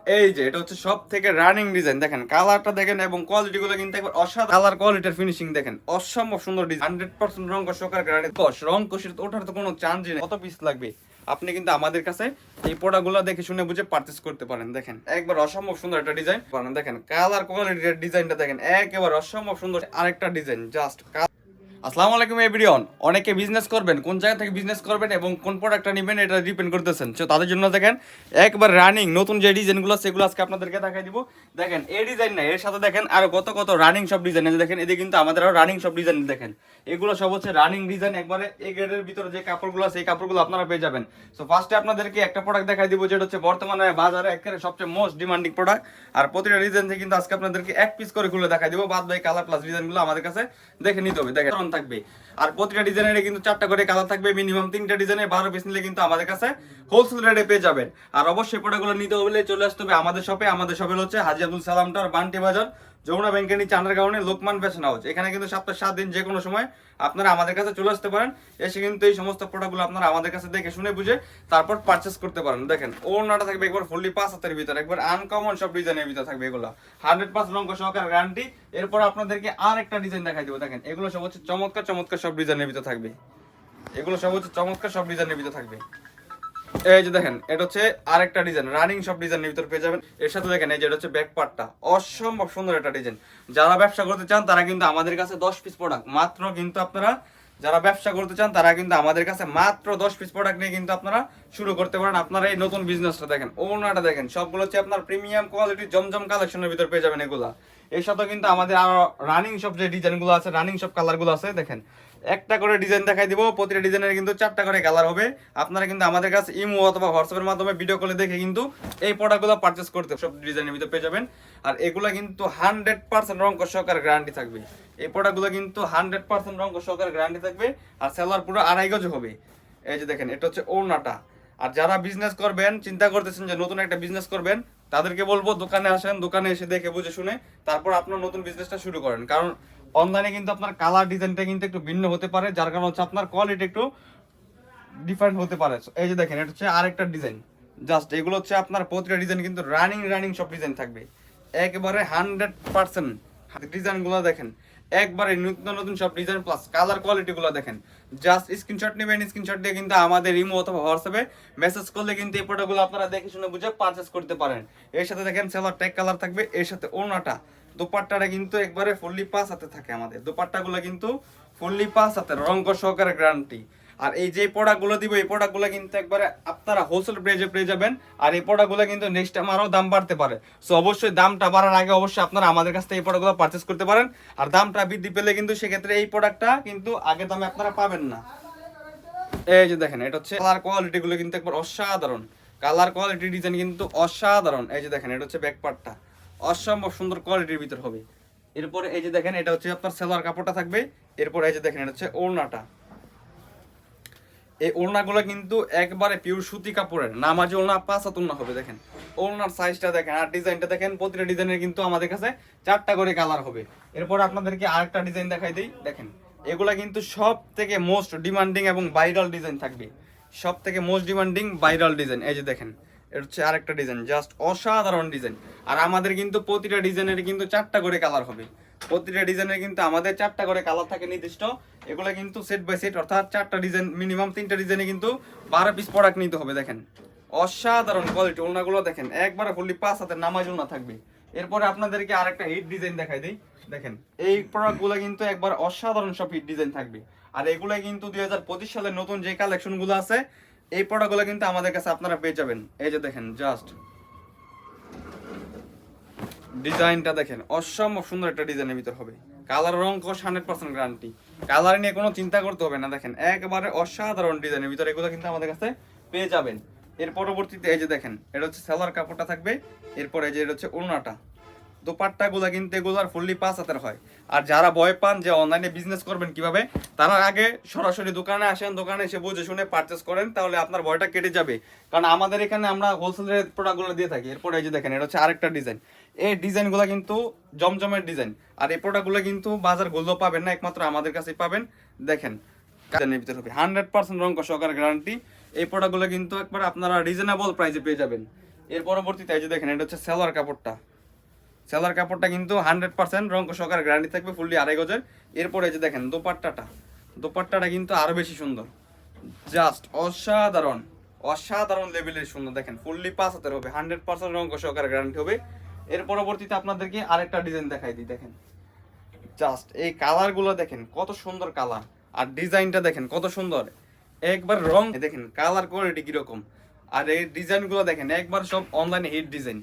এই যে এটা হচ্ছে সব থেকে রানিং ডিজাইন, দেখেন কালারটা দেখেন এবং কোয়ালিটি গুলো কিন্তু একবার অসাধারণ। কালার কোয়ালিটির ফিনিশিং দেখেন, অসম্ভব সুন্দর ডিজাইন, 100% রং কষ সহকারে গ্যারান্টি। রং কষের ওঠার তো কোনো চান্সই নেই। কত পিস লাগবে আপনি কিন্তু আমাদের কাছে এই প্রোডাক্টগুলো দেখে শুনে বুঝে পারচেজ করতে পারেন। দেখেন একবার অসম্ভব সুন্দর একটা ডিজাইন পারেন, দেখেন কালার কোয়ালিটির ডিজাইনটা দেখেন একেবারে অসম্ভব সুন্দর আরেকটা ডিজাইন জাস্ট। আসসালামু আলাইকুম এভরিওয়ান। অনেকে বিজনেস করবেন, কোন জায়গা থেকে বিজনেস করবেন এবং কোন প্রোডাক্টটা নেবেন এটা ডিপেন্ড করতেছেন। তো তাদের জন্য দেখেন একবার রানিং নতুন যে ডিজাইনগুলো সেগুলো আজকে আপনাদেরকে দেখাই দিব। দেখেন এই ডিজাইন না, এর সাথে দেখেন আরো কত কত রানিং সব ডিজাইন আছে। দেখেন এদিকে কিন্তু আমাদের আরো রানিং সব ডিজাইন দেখেন, এগুলো সব হচ্ছে রানিং ডিজাইন। একবারে এই গ্রেডের ভিতরে যে কাপড়গুলো আছে এই কাপড়গুলো আপনারা পেয়ে যাবেন। সো ফার্স্টে আপনাদেরকে একটা প্রোডাক্ট দেখাই দিব যেটা হচ্ছে বর্তমানে বাজারে একেবারে সবচেয়ে মোস্ট ডিমান্ডিং প্রোডাক্ট। আর প্রতিটা ডিজাইন থেকে কিন্তু আজকে আপনাদেরকে এক পিস করে খুলে দেখাই দিব। বাদ বাই কালার প্লাস ডিজাইনগুলো আমাদের কাছে দেখে নিতে হবে। দেখেন থাকবে আর প্রতিটা ডিজাইনের কিন্তু 4টা করে কালার থাকবে, মিনিমাম 3টা ডিজাইনের 12 পিস নিলে কিন্তু আমাদের কাছে হোলসেল রেটে পেয়ে যাবেন। আর অবশ্যই প্রোডাক্টগুলো নিতে হলে চলে আসতে হবে আমাদের শপে। আমাদের শপে হচ্ছে হাজী আব্দুল সালাম টাওয়ার, বান্টি বাজার, যমুনা ব্যাংকের নিচে আন্ডারগ্রাউন্ডে লোকমান ফ্যাশন হাউস। এখানে কিন্তু সপ্তাহে 7 দিন যে কোনো সময় আপনারা আমাদের কাছে চলে আসতে পারেন। এসে কিন্তু এই সমস্ত প্রোডাক্টগুলো আপনারা আমাদের কাছে দেখে শুনে বুঝে তারপর পারচেস করতে পারেন। দেখেন ওড়নাটা থাকবে একবার ফুললি 5 হাতের ভিতরে, একবার আনকমন সব ডিজাইনের ভিতরে থাকবে এগুলো, 100% রং সহকারে গ্যারান্টি। এরপর আপনাদেরকে আর একটা ডিজাইন দেখাই দেবো। দেখেন এগুলো সব হচ্ছে চমৎকার চমৎকার সব ডিজাইনের ভিতরে থাকবে, এগুলো সব হচ্ছে চমৎকার সব ডিজাইনের ভিতরে থাকবে। এই যে দেখেন এটা হচ্ছে আরেকটা ডিজাইন, রানিং সব ডিজাইনের ভিতর পেয়ে যাবেন। এর সাথে দেখেন এই যে এটা হচ্ছে ব্যাক পার্টটা, অসম্ভব সুন্দর একটা ডিজাইন। যারা ব্যবসা করতে চান তারা কিন্তু আমাদের কাছে 10 পিস প্রোডাক্ট মাত্র, কিন্তু আপনারা যারা ব্যবসা করতে চান তারা কিন্তু আমাদের কাছে মাত্র 10 পিস প্রোডাক্ট নিয়ে কিন্তু আপনারা শুরু করতে পারেন আপনারা এই নতুন বিজনেসটা। দেখেন ওনাটা দেখেন সবগুলো হচ্ছে আপনার প্রিমিয়াম কোয়ালিটি জমজম কালেকশনের ভিতর পেয়ে যাবেন এগুলা। এর সাথে কিন্তু আমাদের আরো রানিং সব যে ডিজাইনগুলো আছে, রানিং সব কালারগুলো আছে। দেখেন একটা করে ডিজাইন দেখাই দিব, প্রতিটা ডিজাইনের কিন্তু 4টা করে কালার হবে। আপনারা কিন্তু আমাদের কাছে ইমো অথবা হোয়াটসঅ্যাপের মাধ্যমে ভিডিও কলে দেখে কিন্তু এই প্রোডাক্টগুলো পারচেস করতে সব ডিজাইনের ভিতরে পেয়ে যাবেন। আর এগুলো কিন্তু 100% রং সহকারে গ্যারান্টি থাকবে। এই প্রোডাক্টগুলো কিন্তু 100% রং সহকারে গ্যারান্টি থাকবে। আর সেলার পুরো 2.5 গজ হবে। এই যে দেখেন এটা হচ্ছে ওড়নাটা। আর যারা বিজনেস করবেন, চিন্তা করতেছেন যে নতুন একটা বিজনেস করবেন, তাদেরকে বলবো দোকানে আসেন, দোকানে এসে দেখে বুঝে শুনে তারপর আপনার নতুন বিজনেসটা শুরু করেন। কারণ অনলাইনে কিন্তু আপনার কালার ডিজাইনটা কিন্তু একটু ভিন্ন হতে পারে, যার কারণে হচ্ছে আপনার কোয়ালিটি একটু ডিফারেন্ট হতে পারে। এই যে দেখেন এটা হচ্ছে আরেকটা ডিজাইন জাস্ট। এগুলো হচ্ছে আপনার প্রতিটা ডিজাইন কিন্তু রানিং সব ডিজাইন থাকবে একেবারে 100%। ডিজাইনগুলো দেখেন একবারে নতুন নতুন সব ডিজাইন প্লাস কালার কোয়ালিটি গুলো দেখেন। জাস্ট স্ক্রিনশট নেবেন, স্ক্রিনশট দিয়ে কিন্তু আমাদের ইমো অথবা হোয়াটসঅ্যাপে মেসেজ করলে কিন্তু এই প্রোডাক্টগুলো আপনারা দেখে শুনে বুঝে পারচেজ করতে পারেন। এর সাথে দেখেন সেলার ট্যাগ কালার থাকবে, এর সাথে ওড়নাটা দোপাট্টাটা কিন্তু একবারে ফুললি 5 হাতে থাকে। আমাদের দোপাট্টাগুলো কিন্তু ফুললি 5 হাতের রং সহকারে গ্যারান্টি। আর এই যে প্রোডাক্টগুলো দিব এই প্রোডাক্টগুলো কিন্তু একবারে আপনারা হোলসেল প্রাইসে পেয়ে যাবেন। আর এই প্রোডাক্টগুলো কিন্তু নেক্সট টাইম আরও দাম বাড়তে পারে। সো অবশ্যই দামটা বাড়ার আগে অবশ্যই আপনারা আমাদের কাছ থেকে এই প্রোডাক্টগুলো পারচেস করতে পারেন। আর দামটা বৃদ্ধি পেলে কিন্তু সেক্ষেত্রে এই প্রোডাক্টটা কিন্তু আগের দামে আপনারা পাবেন না। এই যে দেখেন এটা হচ্ছে কালার কোয়ালিটিগুলো কিন্তু একবার অসাধারণ, কালার কোয়ালিটি ডিজাইন কিন্তু অসাধারণ। এই যে দেখেন এটা হচ্ছে ব্যাক পার্টটা, অসম্ভব সুন্দর কোয়ালিটির ভিতর হবে। এরপরে এই যে দেখেন এটা হচ্ছে আপনার সেলোয়ার কাপড়টা থাকবে। এরপর এই যে দেখেন এটা হচ্ছে ওড়নাটা। এই ওড়নাগুলো কিন্তু একবারে পিওর সুতি কাপড়ের, নামাজি ওড়না 5 হাত ওড়না হবে। দেখেন ওড়নার সাইজটা দেখেন আর ডিজাইনটা দেখেন, প্রতিটা ডিজাইনের কিন্তু আমাদের কাছে 4টা করে কালার হবে। এরপর আপনাদেরকে আরেকটা ডিজাইন দেখাই দিই। দেখেন এগুলা কিন্তু সব থেকে মোস্ট ডিমান্ডিং এবং ভাইরাল ডিজাইন থাকবে, সব থেকে মোস্ট ডিমান্ডিং ভাইরাল ডিজাইন। এই যে দেখেন এটা হচ্ছে আরেকটা ডিজাইন, জাস্ট অসাধারণ ডিজাইন। আর আমাদের কিন্তু প্রতিটা ডিজাইনের কিন্তু 4টা করে কালার হবে, প্রতিটা ডিজাইনের কিন্তু আমাদের 4টা করে কালার থাকে নির্দিষ্ট। এগুলো কিন্তু সেট বাই সেট, অর্থাৎ 4টা ডিজাইন মিনিমাম 3টা ডিজাইনে কিন্তু 12 পিস প্রোডাক্ট নিতে হবে। দেখেন অসাধারণ কোয়ালিটি, ওড়নাগুলো দেখেন একবারে ফুললি 5 হাতের নামাজ ওড়না থাকবে। এরপরে আপনাদেরকে আরেকটা হিট ডিজাইন দেখাই দিই। দেখেন এই প্রোডাক্টগুলো কিন্তু একবার অসাধারণ সব হিট ডিজাইন থাকবে। আর এগুলো কিন্তু 2025 সালের নতুন যে কালেকশনগুলো আছে এই প্রোডাক্টগুলো কিন্তু আমাদের কাছে আপনারা পেয়ে যাবেন। এই যে দেখেন জাস্ট ডিজাইনটা দেখেন অসম্ভব সুন্দর একটা ডিজাইনের ভিতর হবে, কালার রং 100% গ্যারান্টি, কালার নিয়ে কোনো চিন্তা করতে হবে না। দেখেন একবারে অসাধারণ ডিজাইনের ভিতর এগুলো কিন্তু আমাদের কাছে পেয়ে যাবেন। এর পরবর্তীতে এই যে দেখেন এটা হচ্ছে সেলার কাপড়টা থাকবে। এরপর এই যে এটা হচ্ছে ওড়নাটা, দোপাট্টাগুলো কিন্তু এগুলার ফুললি 5 হাতের হয়। আর যারা ভয় পান যে অনলাইনে বিজনেস করবেন কিভাবে, তারা আগে সরাসরি দোকানে আসেন, দোকানে এসে বুঝে শুনে পারচেস করেন, তাহলে আপনার ভয়টা কেটে যাবে। কারণ আমাদের এখানে আমরা হোলসেলের প্রোডাক্টগুলো দিয়ে থাকি। এরপর এই যে দেখেন এটা হচ্ছে আরেকটা ডিজাইন, এই ডিজাইনগুলো কিন্তু জমজমের ডিজাইন। আর এই প্রোডাক্টগুলো কিন্তু বাজার গুলো পাবেন না, একমাত্র আমাদের কাছেই পাবেন। দেখেন কাজের ভিতরে হবে 100% রং সহকারে গ্যারান্টি। এই প্রোডাক্টগুলো কিন্তু একবার আপনারা রিজনেবল প্রাইসে পেয়ে যাবেন। এর পরবর্তীতে এই যে দেখেন এটা হচ্ছে সেলোয়ার কাপড়টা। সেলোয়ার কাপড়টা কিন্তু 100% রং সহকারে গ্যারান্টি থাকবে, ফুললি 2.5 গজের। এরপরে এই যে দেখেন দোপাট্টাটা কিন্তু আরো বেশি সুন্দর, জাস্ট অসাধারণ, অসাধারণ লেভেলের সুন্দর। দেখেন ফুললি 5 হাতের হবে, 100% রং সহকারে গ্যারান্টি হবে। এর পরবর্তীতে আপনাদেরকে আরেকটা ডিজাইন দেখাই দিই। দেখেন জাস্ট এই কালারগুলো দেখেন কত সুন্দর কালার, আর ডিজাইনটা দেখেন কত সুন্দর, একবার রং দেখেন কালার কোয়ালিটি কিরকম, আর এই ডিজাইনগুলো দেখেন একবার সব অনলাইনে হিট ডিজাইন।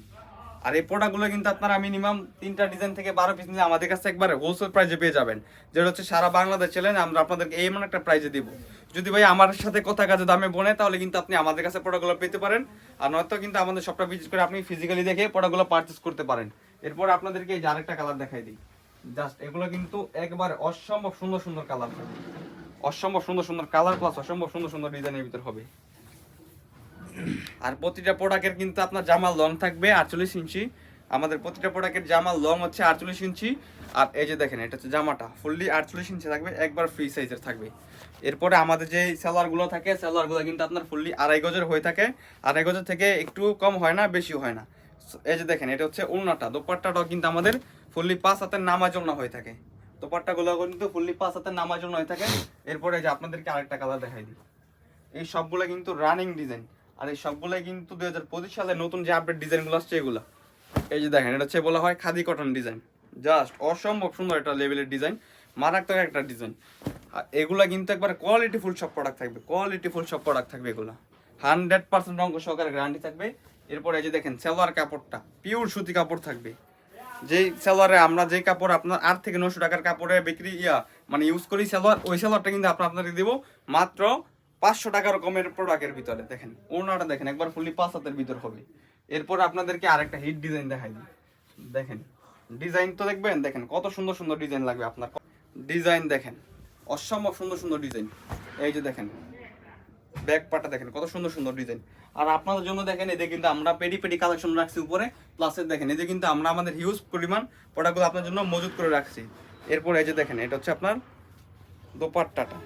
আর এই প্রোডাক্টগুলো কিন্তু আপনারা মিনিমাম 3টা ডিজাইন থেকে 12 পিস নিলে আমাদের কাছে একবার হোলসেল প্রাইসে পেয়ে যাবেন, যেটা হচ্ছে সারা বাংলাদেশ চ্যালেঞ্জ আমরা আপনাদেরকে এমন একটা প্রাইসে দিব। যদি ভাই আমার সাথে কথা কাজে দামে বনে তাহলে কিন্তু আপনি আমাদের কাছে প্রোডাক্টগুলো পেতে পারেন, আর নয়তো কিন্তু আমাদের শপটা ভিজিট করে আপনি ফিজিক্যালি দেখে প্রোডাক্টগুলো পারচেজ করতে পারেন। এরপর আপনাদেরকে এই যে আরেকটা কালার দেখাই দিই। জাস্ট এগুলো কিন্তু একবার অসম্ভব সুন্দর সুন্দর কালার হবে, অসম্ভব সুন্দর সুন্দর কালার প্লাস অসম্ভব সুন্দর সুন্দর ডিজাইনের ভিতর হবে। আর প্রতিটা প্রোডাক্টের কিন্তু আপনার জামার লং থাকবে 48 ইঞ্চি। আমাদের প্রতিটা প্রোডাক্টের জামার লং হচ্ছে 48 ইঞ্চি। আর এই যে দেখেন এটা হচ্ছে জামাটা ফুললি 48 ইঞ্চি থাকবে, একবার ফ্রি সাইজের থাকবে। এরপরে আমাদের যে সালোয়ারগুলো থাকে সালোয়ারগুলো কিন্তু আপনার ফুললি 2.5 গজের হয়ে থাকে, 2.5 গজের থেকে একটু কম হয় না, বেশিও হয় না। এই যে দেখেন এটা হচ্ছে ওড়নাটা, দোপাট্টাটাও কিন্তু আমাদের ফুললি 5 হাতের নামার জন্য হয়ে থাকে। দোপাট্টাগুলো কিন্তু ফুললি 5 হাতের নামার জন্য হয়ে থাকে। এরপরে যে আপনাদেরকে আরেকটা কালার দেখাই দিই। এই সবগুলো কিন্তু রানিং ডিজাইন, আর এই সবগুলাই কিন্তু 2025 সালে নতুন যে আপডেট ডিজাইনগুলো আসছে এগুলো। এই যে দেখেন এটা হচ্ছে বলা হয় খাদি কটন ডিজাইন, জাস্ট অসম্ভব সুন্দর একটা লেভেলের ডিজাইন, মারাত্মক একটা ডিজাইন। আর এগুলা কিন্তু একবার কোয়ালিটিফুল সব প্রোডাক্ট থাকবে, কোয়ালিটিফুল সব প্রোডাক্ট থাকবে এগুলো, 100% রঙ সহকারে গ্যারান্টি থাকবে। এরপরে এই যে দেখেন সালোয়ার কাপড়টা পিওর সুতি কাপড় থাকবে। যেই সালোয়ারে আমরা যে কাপড় আপনার 8 থেকে 900 টাকার কাপড়ে বিক্রি মানে ইউজ করি সালোয়ার, ওই সালোয়ারটা কিন্তু আপনাদেরকে দিব মাত্র 500 টাকার কমের প্রোডাক্টের ভিতরে। দেখেন ওড়নাটা দেখেন একবার ফুললি 5 হাতের ভিতর হবে। এরপর আপনাদেরকে আরেকটা হিট ডিজাইন দেখাই দিই। দেখেন ডিজাইন তো দেখবেন, দেখেন কত সুন্দর সুন্দর ডিজাইন লাগবে আপনার। ডিজাইন দেখেন অসম্ভব সুন্দর সুন্দর ডিজাইন। এই যে দেখেন ব্যাক পার্টটা দেখেন কত সুন্দর সুন্দর ডিজাইন। আর আপনাদের জন্য দেখেন এতে কিন্তু আমরা পেডি পেডি কালেকশন রাখছি উপরে, প্লাসে দেখেন এতে কিন্তু আমরা আমাদের হিউজ পরিমাণ প্রোডাক্টগুলো আপনার জন্য মজুত করে রাখছি। এরপর এই যে দেখেন এটা হচ্ছে আপনার দোপাট্টাটা,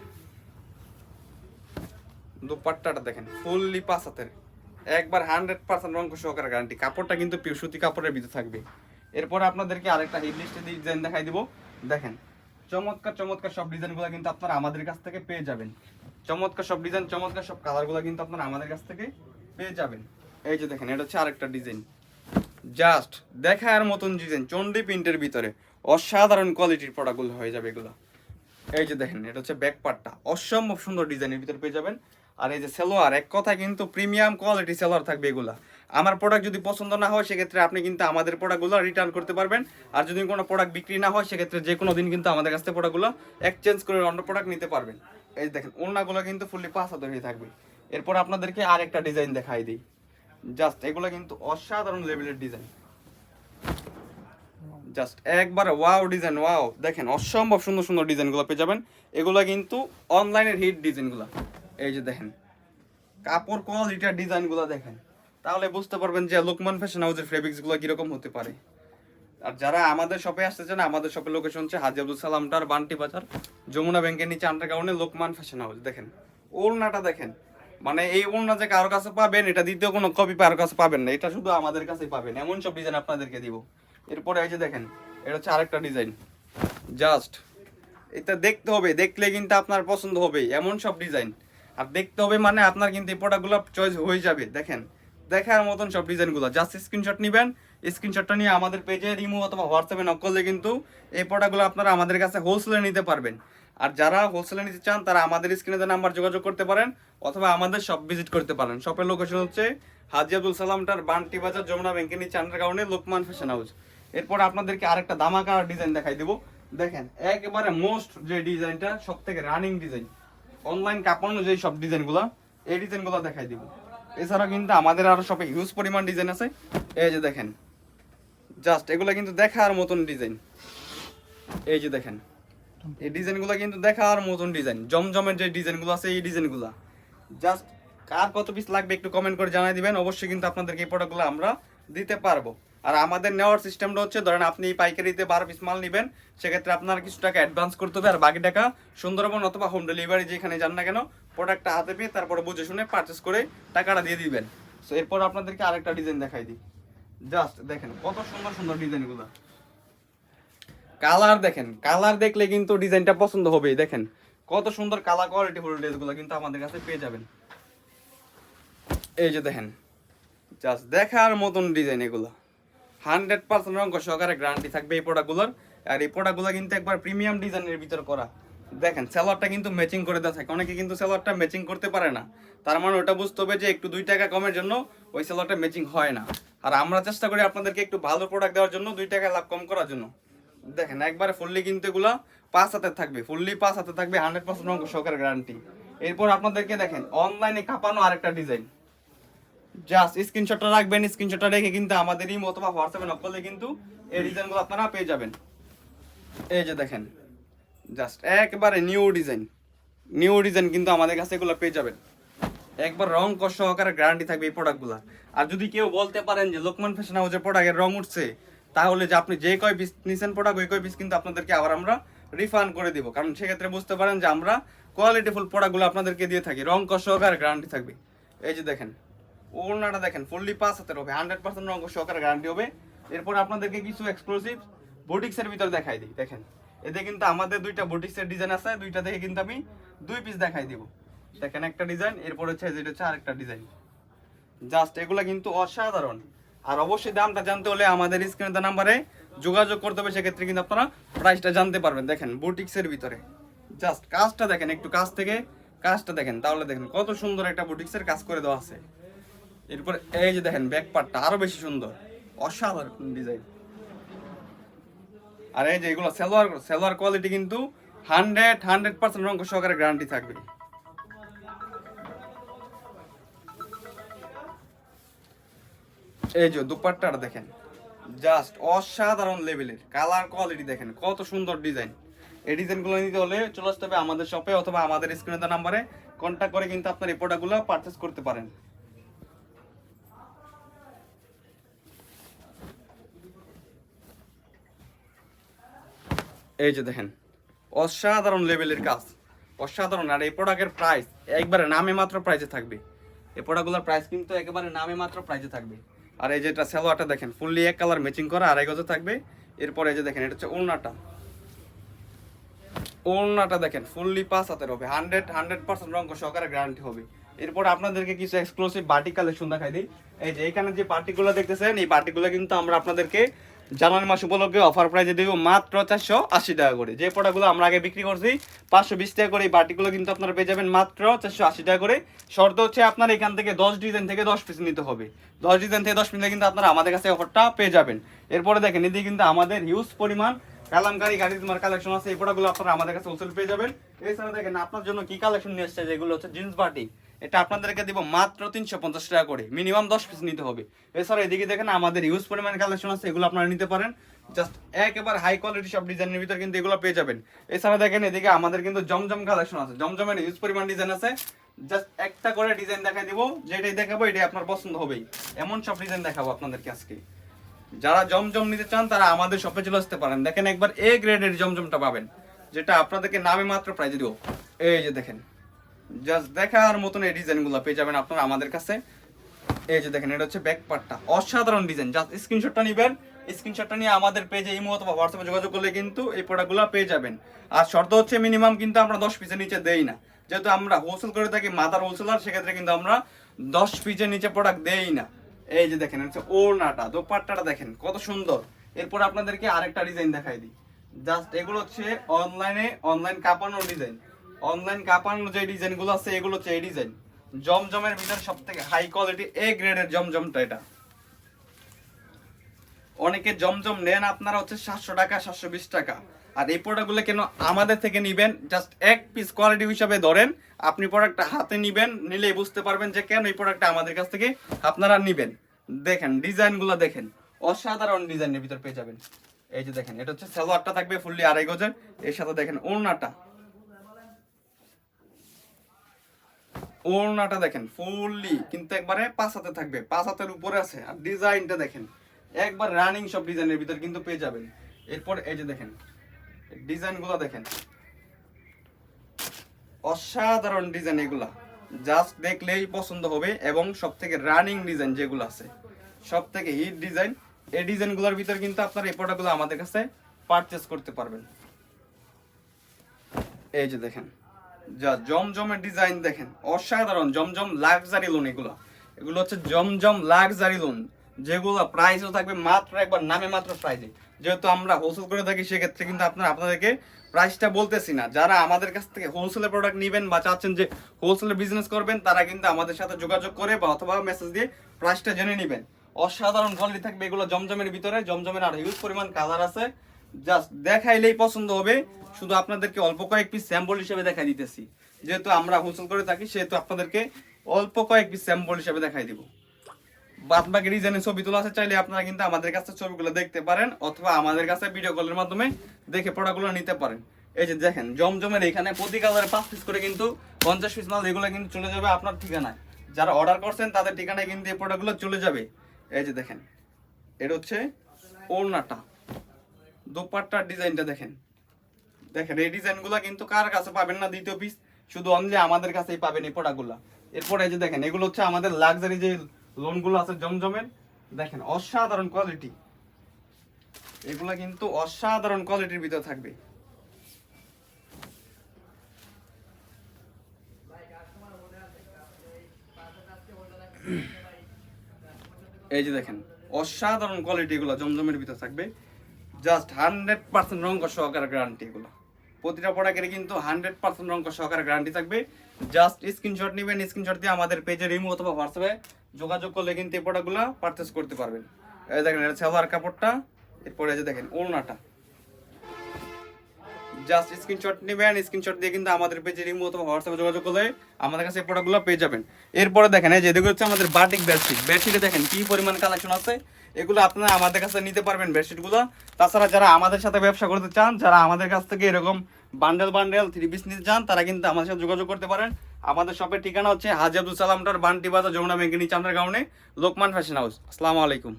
দোপাট্টাটা দেখেন ফুললি 5 হাতের, একবার 100% রং সহকারে গ্যারান্টি। কাপড়টা কিন্তু পিওর সুতি কাপড়ের ভিতরে থাকবে। এরপর আপনাদেরকে আরেকটা হিট লিস্টে ডিজাইন দেখাই দিব। দেখেন চমৎকার চমৎকার সব ডিজাইনগুলো কিন্তু আপনারা আমাদের কাছ থেকে পেয়ে যাবেন, চমৎকার সব ডিজাইন চমৎকার সব কালারগুলো কিন্তু আপনারা আমাদের কাছ থেকে পেয়ে যাবেন। এই যে দেখেন এটা হচ্ছে আরেকটা ডিজাইন, জাস্ট দেখার মতন ডিজাইন, চন্ডি প্রিন্টের ভিতরে অসাধারণ কোয়ালিটির প্রোডাক্টগুলো হয়ে যাবে এগুলো। এই যে দেখেন এটা হচ্ছে ব্যাক পার্টটা, অসম্ভব সুন্দর ডিজাইনের ভিতরে পেয়ে যাবেন। আর এই যে সালোয়ার, এক কথা কিন্তু প্রিমিয়াম কোয়ালিটি সালোয়ার থাকবে এগুলা। আমার প্রোডাক্ট যদি পছন্দ না হয় সেক্ষেত্রে আপনি কিন্তু আমাদের প্রোডাক্টগুলো রিটার্ন করতে পারবেন। আর যদি কোনো প্রোডাক্ট বিক্রি না হয় সেক্ষেত্রে যে কোনো দিন কিন্তু আমাদের কাছ থেকে প্রোডাক্টগুলো এক্সচেঞ্জ করে অন্য প্রোডাক্ট নিতে পারবেন। এই দেখেন ওড়নাগুলো কিন্তু ফুললি 5 হাতের হয়ে থাকবে। এরপর আপনাদেরকে আরেকটা ডিজাইন দেখাই দিই। জাস্ট এগুলো কিন্তু অসাধারণ লেভেলের ডিজাইন, জাস্ট একবার ওয়াও ডিজাইন, ওয়াও দেখেন অসম্ভব সুন্দর সুন্দর ডিজাইনগুলো পেয়ে যাবেন। এগুলো কিন্তু অনলাইনের হিট ডিজাইনগুলো। এই যে দেখেন কাপড় কোয়ালিটির ডিজাইনগুলো দেখেন, তাহলে বুঝতে পারবেন যে লোকমান ফ্যাশন হাউসের ফেব্রিক্সগুলো কিরকম হতে পারে। আর যারা আমাদের শপে আসতে চান, আমাদের শপের লোকেশন হচ্ছে হাজী আব্দুল সালাম টাওয়ার, বান্টি বাজার, যমুনা ব্যাংকের নিচে আন্ডারগ্রাউন্ডে লোকমান ফ্যাশন হাউস। দেখেন ওড়নাটা দেখেন, মানে এই ওড়না যে কারো কাছে পাবেন এটা দ্বিতীয় কোনো কপি কারো কাছে পাবেন না, এটা শুধু আমাদের কাছেই পাবেন, এমন সব ডিজাইন আপনাদেরকে দিব। এরপরে এই যে দেখেন এটা হচ্ছে আরেকটা ডিজাইন, জাস্ট এটা দেখতে হবে, দেখলে কিন্তু আপনার পছন্দ হবে এমন সব ডিজাইন। আর দেখতে হবে মানে আপনার কিন্তু এই প্রোডাক্টগুলো চয়েস হয়ে যাবে। দেখেন দেখার মতন সব ডিজাইনগুলো, জাস্ট স্ক্রিনশট নেবেন, স্ক্রিনশটটা নিয়ে আমাদের পেজে রিমু অথবা হোয়াটসঅ্যাপে নক করলে কিন্তু এই প্রোডাক্টগুলো আপনারা আমাদের কাছে হোলসেলে নিতে পারবেন। আর যারা হোলসেলে নিতে চান তারা আমাদের স্ক্রিনে নাম্বার যোগাযোগ করতে পারেন অথবা আমাদের শপ ভিজিট করতে পারেন। শপের লোকেশন হচ্ছে হাজী আব্দুল সালাম টাওয়ার, বান্টি বাজার, যমুনা ব্যাংকের নিচে আন্ডারগ্রাউন্ডে লোকমান ফ্যাশন হাউস। এরপর আপনাদেরকে আরেকটা দামাকা ডিজাইন দেখাই দেবো। দেখেন একেবারে মোস্ট যে ডিজাইনটা সব থেকে রানিং ডিজাইন, অনলাইন কাপড় অনুযায়ী সব ডিজাইনগুলো, এই ডিজাইনগুলো দেখাই দিব। এছাড়া কিন্তু আমাদের আরো শপে হিউজ পরিমাণ ডিজাইন আছে। এই যে দেখেন জাস্ট এগুলো কিন্তু দেখার মতন ডিজাইন। এই যে দেখেন এই ডিজাইনগুলো কিন্তু দেখার মতন ডিজাইন, জমজমের যে ডিজাইনগুলো আছে এই ডিজাইনগুলো। জাস্ট কার কত পিস লাগবে একটু কমেন্ট করে জানাই দিবেন, অবশ্যই কিন্তু আপনাদেরকে এই প্রোডাক্টগুলো আমরা দিতে পারবো। আর আমাদের নেওয়ার সিস্টেমটা হচ্ছে ধরেন আপনি পাইকারিতে 12 পিস মাল নেবেন, সেক্ষেত্রে আপনার কিছু টাকা অ্যাডভান্স করতে হবে, আর বাকি টাকা সুন্দরবন অথবা হোম ডেলিভারি যেখানে যান না কেন প্রোডাক্টটা হাতে পেয়ে তারপরে বুঝে শুনে পারচেস করে টাকাটা দিয়ে দিবেন। সো এরপর আপনাদেরকে আরেকটা ডিজাইন দেখাই দিই। জাস্ট দেখেন কত সুন্দর সুন্দর ডিজাইনগুলো, কালার দেখেন, কালার দেখলে কিন্তু ডিজাইনটা পছন্দ হবেই। দেখেন কত সুন্দর কালার কোয়ালিটি ফুল ড্রেসগুলো কিন্তু আমাদের কাছে পেয়ে যাবেন। এই যে দেখেন জাস্ট দেখার মতন ডিজাইন, এগুলো 100% রঙ সহকারে গ্যারান্টি থাকবে এই প্রোডাক্টগুলোর। আর এই প্রোডাক্টগুলো কিন্তু একবার প্রিমিয়াম ডিজাইনের ভিতর করা। দেখেন সালোয়ারটা কিন্তু ম্যাচিং করে দেওয়া থাকে, অনেকে কিন্তু সালোয়ারটা ম্যাচিং করতে পারে না, তার মানে ওটা বুঝতে হবে যে একটু 2 টাকা কমের জন্য ওই সালোয়ারটা ম্যাচিং হয় না। আর আমরা চেষ্টা করি আপনাদেরকে একটু ভালো প্রোডাক্ট দেওয়ার জন্য 2 টাকা লাভ কম করার জন্য। দেখেন একবারে ফুললি কিন্তু এগুলা 5 হাতে থাকবে, ফুললি 5 হাতে থাকবে, 100% রঙ সহকারে গ্যারান্টি। এরপর আপনাদেরকে দেখেন অনলাইনে কাঁপানো আরেকটা ডিজাইন, জাস্ট স্ক্রিনশটটা রাখবেন, স্ক্রিনশটটা রেখে কিন্তু আমাদের ইমো অথবা হোয়াটসঅ্যাপে নক করলে কিন্তু এই ডিজাইনগুলো আপনারা পেয়ে যাবেন। এই যে দেখেন জাস্ট একবারে নিউ ডিজাইন কিন্তু আমাদের কাছে এগুলো পেয়ে যাবেন। একবার রং কষ্ট সহকারে গ্যারান্টি থাকবে এই প্রোডাক্টগুলো। আর যদি কেউ বলতে পারেন যে লোকমান ফ্যাশন হাউসের প্রোডাক্টের রং উঠছে, তাহলে যে আপনি যে কয় পিস নিছেন প্রোডাক্ট ওই কয় পিস কিন্তু আপনাদেরকে আবার আমরা রিফান্ড করে দিব, কারণ সেক্ষেত্রে বুঝতে পারেন যে আমরা কোয়ালিটিফুল প্রোডাক্টগুলো আপনাদেরকে দিয়ে থাকি, রং কষ্ট সহকারে গ্যারান্টি থাকবে। এই যে দেখেন ওড়নাটা দেখেন ফুললি 5 হাতের হবে, 100% রং সহকারে গ্যারান্টি হবে। এরপর আপনাদেরকে কিছু এক্সক্লুসিভ বুটিক্সের ভিতর দেখাই দিই। দেখেন এতে কিন্তু আমাদের 2টা বুটিক্সের ডিজাইন আছে, 2টা দেখে কিন্তু আমি 2 পিস দেখাই দিব। দেখেন একটা ডিজাইন, এরপর হচ্ছে যেটা হচ্ছে আরেকটা ডিজাইন। জাস্ট এগুলা কিন্তু অসাধারণ। আর অবশ্যই দামটা জানতে হলে আমাদের স্ক্রিনে দেওয়া নাম্বারে যোগাযোগ করতে হবে, সেক্ষেত্রে কিন্তু আপনারা প্রাইসটা জানতে পারবেন। দেখেন বুটিক্সের ভিতরে জাস্ট কাজটা দেখেন, একটু কাজ থেকে কাজটা দেখেন, তাহলে দেখেন কত সুন্দর একটা বুটিক্সের কাজ করে দেওয়া আছে। এরপর এই যে দেখেন ব্যাক পার্টটা আরো বেশি সুন্দর, অসাধারণ ডিজাইন। আর এই যে এগুলো সেলোয়ার কোয়ালিটি কিন্তু 100% রঙ সহকারে গ্যারান্টি থাকবে। এই যে দুপাট্টাটা দেখেন জাস্ট অসাধারণ লেভেলের, কালার কোয়ালিটি দেখেন কত সুন্দর ডিজাইন। এই ডিজাইনগুলো নিতে হলে চলে আসতে হবে আমাদের শপে অথবা আমাদের স্ক্রিনে দেওয়া নাম্বারে কন্ট্যাক্ট করে কিন্তু আপনার এই প্রোডাক্টগুলো পারচেজ করতে পারেন। এই যে দেখেন অসাধারণ লেভেলের কাজ, অসাধারণ। আর এই প্রোডাক্টের প্রাইস একবারে নামে মাত্র প্রাইসে থাকবে, এই প্রোডাক্টগুলোর প্রাইস কিন্তু একেবারে নামে মাত্র প্রাইসে থাকবে। আর এই যেটা সালোয়ারটা দেখেন ফুললি এক কালার ম্যাচিং করা, 2.5 গজে থাকবে। এরপর এই যে দেখেন এটা হচ্ছে ওড়নাটা দেখেন ফুললি 5 হাতের হবে, 100% রঙ সহকারে গ্যারান্টি হবে। এরপর আপনাদেরকে কিছু এক্সক্লুসিভ বাটি কালেকশন দেখাই দিই। এই যে এখানে যে পার্টিগুলো দেখতেছেন, এই পার্টিগুলো কিন্তু আমরা আপনাদেরকে জানুয়ারি মাস উপলক্ষে অফার প্রাইসে দিব মাত্র 480 টাকা করে। যে প্রোডাক্টগুলো আমরা আগে বিক্রি করছি 520 টাকা করে, এই বাটিগুলো কিন্তু আপনারা পেয়ে যাবেন মাত্র 480 টাকা করে। শর্ত হচ্ছে আপনার এখান থেকে 10 ডিজাইন থেকে 10 পিস নিতে হবে, 10 ডিজাইন থেকে 10 পিস নিলে কিন্তু আপনারা আমাদের কাছে অফারটা পেয়ে যাবেন। এরপরে দেখেন এদিকে কিন্তু আমাদের হিউজ পরিমাণ কালামকারী গাড়ি তোমার কালেকশন আছে, এই প্রোডাক্টগুলো আপনারা আমাদের কাছে হোলসেল পেয়ে যাবেন। এছাড়া দেখেন আপনার জন্য কি কালেকশন নিয়ে এসেছে, যেগুলো হচ্ছে জিন্স বাটি, এটা আপনাদেরকে দিব মাত্র 350 টাকা করে, মিনিমাম 10 পিস নিতে হবে। এছাড়া এদিকে দেখেন আমাদের হিউজ পরিমাণ কালেকশন আছে, এগুলো আপনারা নিতে পারেন। জাস্ট একেবারে হাই কোয়ালিটি সব ডিজাইনের ভিতর কিন্তু এগুলো পেয়ে যাবেন। এছাড়া দেখেন এদিকে আমাদের কিন্তু জমজম কালেকশন আছে, জমজমের হিউজ পরিমাণ ডিজাইন আছে। জাস্ট একটা করে ডিজাইন দেখাই দিব, যেটাই দেখাবো এটাই আপনার পছন্দ হবেই, এমন সব ডিজাইন দেখাবো আপনাদেরকে আজকে। যারা জমজম নিতে চান তারা আমাদের শপে চলে আসতে পারেন। দেখেন একবার এ গ্রেডের জমজমটা পাবেন, যেটা আপনাদেরকে নামে মাত্র প্রাইজে দিব। এই যে দেখেন জাস্ট দেখার মতন এই ডিজাইনগুলো পেয়ে যাবেন আপনারা আমাদের কাছে। এই যে দেখেন এটা হচ্ছে ব্যাক পার্টটা, অসাধারণ ডিজাইন। জাস্ট স্ক্রিনশটটা নেবেন, স্ক্রিনশটটা নিয়ে আমাদের পেজে ইমো অথবা হোয়াটসঅ্যাপে যোগাযোগ করলে কিন্তু এই প্রোডাক্টগুলো পেয়ে যাবেন। আর শর্ত হচ্ছে মিনিমাম কিন্তু আমরা 10 পিসের নিচে দেই না, যেহেতু আমরা হোলসেল করে থাকি, মাদার হোলসেলার, সেক্ষেত্রে কিন্তু আমরা 10 পিসের নিচে প্রোডাক্ট দেই না। এই যে দেখেন হচ্ছে ওড়নাটা, দোপাট্টাটা দেখেন কত সুন্দর। এরপর আপনাদেরকে আরেকটা ডিজাইন দেখাই দিই। জাস্ট এগুলো হচ্ছে অনলাইন কাপানো ডিজাইন, অনলাইন কাপানো যে ডিজাইনগুলো আছে এগুলো হচ্ছে এই ডিজাইন। জমজমের ভিতরে সব থেকে হাই কোয়ালিটি এ গ্রেডের জমজমটা এটা। অনেকে জমজম নেন আপনারা হচ্ছে 700 টাকা 720 টাকা। আর এই প্রোডাক্টগুলো কেন আমাদের থেকে নিবেন, জাস্ট এক পিস কোয়ালিটি হিসাবে ধরেন, আপনি প্রোডাক্টটা হাতে নিবেন, নিলেই বুঝতে পারবেন যে কেন এই প্রোডাক্টটা আমাদের কাছ থেকে আপনারা নিবেন। দেখেন ডিজাইনগুলো দেখেন, অসাধারণ ডিজাইনের ভিতর পেয়ে যাবেন। এই যে দেখেন এটা হচ্ছে সালোয়ারটা থাকবে ফুললি 2.5 গজের, এর সাথে দেখেন ওড়নাটা দেখেন ফুললি কিন্তু একবারে 5 হাতে থাকবে, 5 হাতের উপরে আছে। আর ডিজাইনটা দেখেন একবার রানিং সব ডিজাইনের ভিতর কিন্তু পেয়ে যাবেন। এরপর এই যে দেখেন ডিজাইনগুলো দেখেন, অসাধারণ ডিজাইন এগুলা। জাস্ট দেখলেই পছন্দ হবে। এবং সব থেকে রানিং ডিজাইন যেগুলো আছে, সব থেকে হিট ডিজাইন, এই ডিজাইনগুলোর ভিতর কিন্তু আপনার এই প্রোডাক্টগুলো আমাদের কাছে পারচেস করতে পারবেন। এই যে দেখেন, যা জমজমের ডিজাইন দেখেন, অসাধারণ। জমজম লাক্সারি লোন, এগুলো হচ্ছে জমজম লাক্সারি লোন, যেগুলো প্রাইসও থাকবে মাত্র একবার নামে মাত্র প্রাইসে। যেহেতু আমরা হোলসেল করে থাকি, সেক্ষেত্রে কিন্তু আপনাদেরকে প্রাইসটা বলতেছি না। যারা আমাদের কাছ থেকে হোলসেলের প্রোডাক্ট নেবেন বা চাচ্ছেন যে হোলসেলের বিজনেস করবেন, তারা কিন্তু আমাদের সাথে যোগাযোগ করে বা অথবা মেসেজ দিয়ে প্রাইসটা জেনে নেবেন। অসাধারণ কোয়ালিটি থাকবে এগুলো জমজমের ভিতরে। জমজমের আর হিউজ পরিমাণ কালার আছে, জাস্ট দেখাইলেই পছন্দ হবে। শুধু আপনাদেরকে অল্প কয়েক পিস স্যাম্পল হিসেবে দেখাই দিতেছি, যেহেতু আমরা হোলসেল করে থাকি, সেহেতু আপনাদেরকে অল্প কয়েক পিস স্যাম্পল হিসেবে দেখাই দিব। বাদ বাকি ডিজাইনের ছবি তোলা আছে, চাইলে আপনারা কিন্তু আমাদের কাছে ছবিগুলো দেখতে পারেন, অথবা আমাদের কাছে ভিডিও কলের মাধ্যমে দেখে প্রোডাক্টগুলো নিতে পারেন। এই যে দেখেন, জমজমের এখানে প্রতি কালারে 5 পিস করে কিন্তু 50 পিস মাল এগুলো কিন্তু চলে যাবে আপনার ঠিকানায়। যারা অর্ডার করছেন তাদের ঠিকানায় কিন্তু এই প্রোডাক্টগুলো চলে যাবে। এই যে দেখেন, এটা হচ্ছে ওড়নাটা, দোপাট্টার ডিজাইনটা দেখেন। দেখেন এই ডিজাইনগুলো কিন্তু কার কাছে পাবেন না দ্বিতীয় পিস, শুধু অনলি আমাদের কাছেই পাবেন এই প্রোডাক্টগুলো। এরপরে এই যে দেখেন, এগুলো হচ্ছে আমাদের লাক্সারি যে লোনগুলো আছে জমজমের, দেখেন অসাধারণ কোয়ালিটি, এগুলা কিন্তু অসাধারণ কোয়ালিটির ভিতরে থাকবে। এই যে দেখেন, অসাধারণ কোয়ালিটি, এগুলো জমজমের ভিতরে থাকবে। জাস্ট 100% রঙ সহকারে গ্যারান্টি। এগুলো প্রতিটা প্রোডাক্টের কিন্তু 100% রঙ সহকারে গ্যারান্টি থাকবে। জাস্ট স্ক্রিনশট নেবেন, স্ক্রিনশট দিয়ে আমাদের পেজে রিমু অথবা হোয়াটসঅ্যাপে যোগাযোগ করলে কিন্তু এই প্রোডাক্টগুলো পারচেস করতে পারবেন। এই দেখেন, এটা সালোয়ার কাপড়টা। এরপরে এই যে দেখেন ওড়নাটা, জাস্ট স্ক্রিনশট নেবেন, স্ক্রিনশট দিয়ে কিন্তু আমাদের পেজে রিমু অথবা হোয়াটসঅ্যাপে যোগাযোগ করলে আমাদের কাছে এই প্রোডাক্টগুলো পেয়ে যাবেন। এরপরে দেখেন, এই যে এদিকে হচ্ছে আমাদের বাটিক বেডশিট। বেডশিটে দেখেন কি পরিমাণ কালেকশন আছে, এগুলো আপনারা আমাদের কাছে নিতে পারবেন বেডশিটগুলো। তাছাড়া যারা আমাদের সাথে ব্যবসা করতে চান, যারা আমাদের কাছ থেকে এরকম বান্ডেল 3 পিস নিতে চান, তারা কিন্তু আমাদের সাথে যোগাযোগ করতে পারেন। আমাদের শপের ঠিকানা হচ্ছে হাজী আব্দুল সালাম টাওয়ার, বান্টি বাজার, যমুনা ব্যাংকের নিচে, আমাদের গ্রাউন্ডে, লোকমান ফ্যাশন হাউস। আসসালামু আলাইকুম।